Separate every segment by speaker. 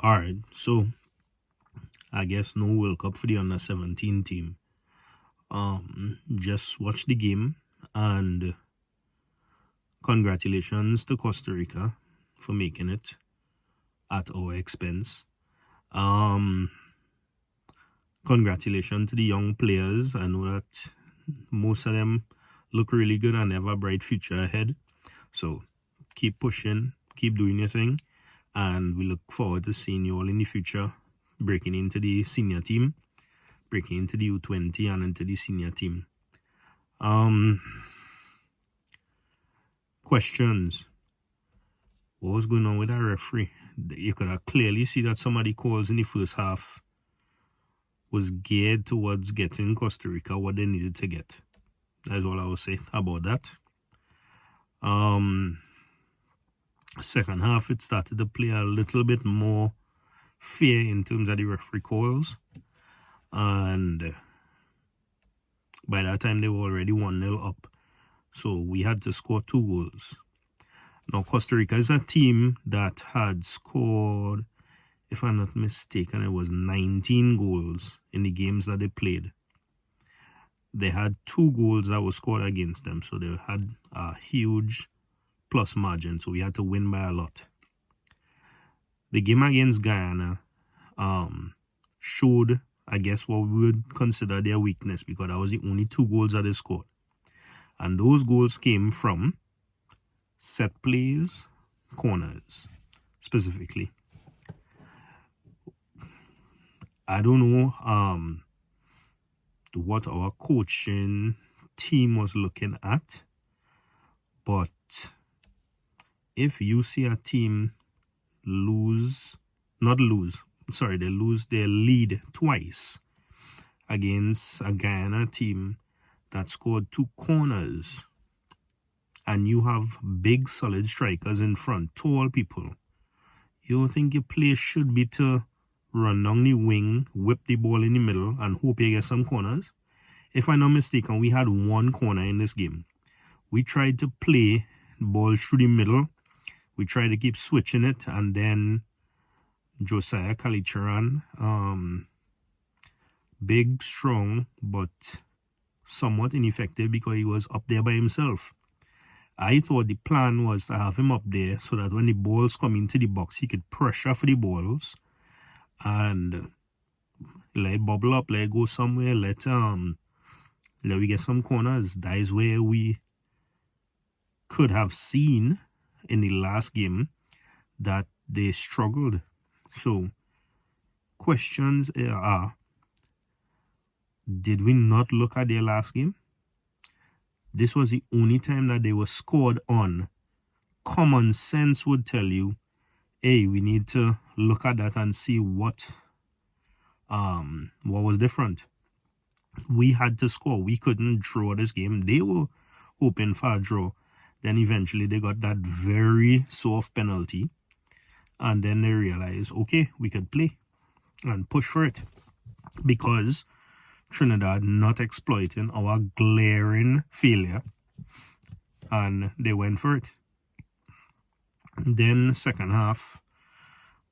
Speaker 1: Alright, so I guess no World Cup for the under 17 team. Just watch the game, and congratulations to Costa Rica for making it at our expense. Congratulations to the young players. I know that most of them look really good and have a bright future ahead. So keep pushing, keep doing your thing, and we look forward to seeing you all in the future, breaking into the senior team, breaking into the U20 and into the senior team. Questions. What was going on with our referee? You could have clearly see that some of the calls in the first half was geared towards getting Costa Rica what they needed to get. That's all I will say about that. Second half, it started to play a little bit more fair in terms of the referee calls, and by that time they were already 1-0 up, so we had to score 2 goals. Now Costa Rica is a team that had scored, if I'm not mistaken, it was 19 goals in the games that they played. They had 2 goals that were scored against them, so they had a huge plus margin, so we had to win by a lot. The game against Guyana showed, I guess, what we would consider their weakness, because that was the only 2 goals that they scored. And those goals came from set plays, corners, specifically. I don't know what our coaching team was looking at, but if you see a team they lose their lead twice against a Guyana team that scored 2 corners, and you have big solid strikers in front, tall people, you don't think your play should be to run down the wing, whip the ball in the middle, and hope you get some corners? If I'm not mistaken, we had 1 corner in this game. We tried to play the ball through the middle. We tried to keep switching it, and then Josiah Kalicharan, big, strong, but somewhat ineffective because he was up there by himself. I thought the plan was to have him up there so that when the balls come into the box, he could pressure for the balls and let it bubble up, let it go somewhere, let we get some corners. That is where we could have seen in the last game that they struggled. So questions are, did we not look at their last game? This was the only time that they were scored on. Common sense would tell you, hey, we need to look at that and see what was different. We had to score. We couldn't draw this game. They were hoping for a draw. Then eventually they got that very soft penalty, and then they realized, okay, we could play and push for it, because Trinidad not exploiting our glaring failure, and they went for it. Then second half,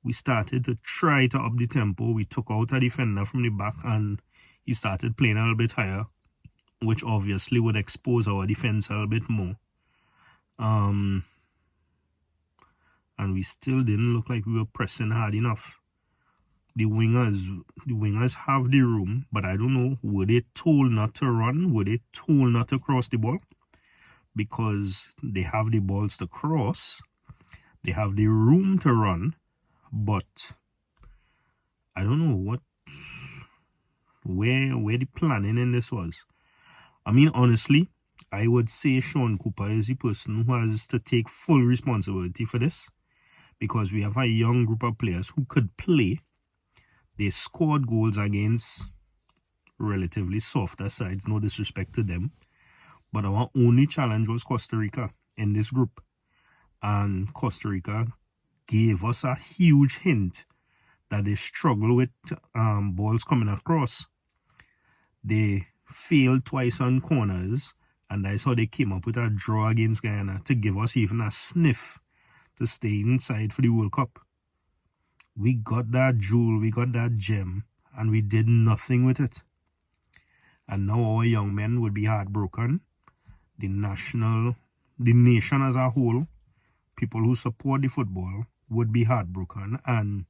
Speaker 1: we started to try to up the tempo. We took out a defender from the back, and he started playing a little bit higher, which obviously would expose our defense a little bit more. And we still didn't look like we were pressing hard enough. The wingers have the room, but I don't know, were they told not to run? Were they told not to cross the ball? Because they have the balls to cross, they have the room to run, but I don't know where the planning in this was. I mean, honestly, I would say Sean Cooper is the person who has to take full responsibility for this, because we have a young group of players who could play. They scored goals against relatively softer sides, no disrespect to them, but our only challenge was Costa Rica in this group, and Costa Rica gave us a huge hint that they struggle with balls coming across. They failed twice on corners, and that's how they came up with a draw against Guyana to give us even a sniff to stay inside for the World Cup. We got that jewel, we got that gem, and we did nothing with it. And now our young men would be heartbroken. The nation as a whole, people who support the football, would be heartbroken. And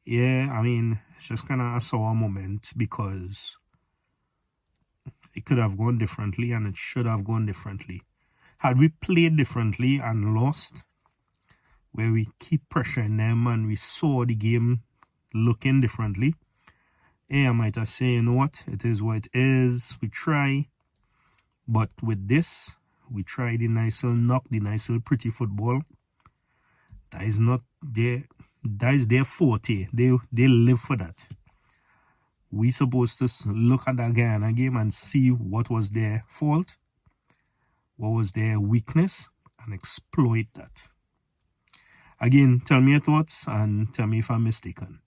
Speaker 1: yeah, I mean, it's just kind of a sour moment, because it could have gone differently and it should have gone differently. Had we played differently and lost, where we keep pressuring them and we saw the game looking differently, I might have said, you know what, it is what it is, we try. But with this, we try the nice little knock, the nice little pretty football. That is not their forte. They live for that. We supposed to look at that Guyana game and see what was their fault, what was their weakness, and exploit that. Again, tell me your thoughts and tell me if I'm mistaken.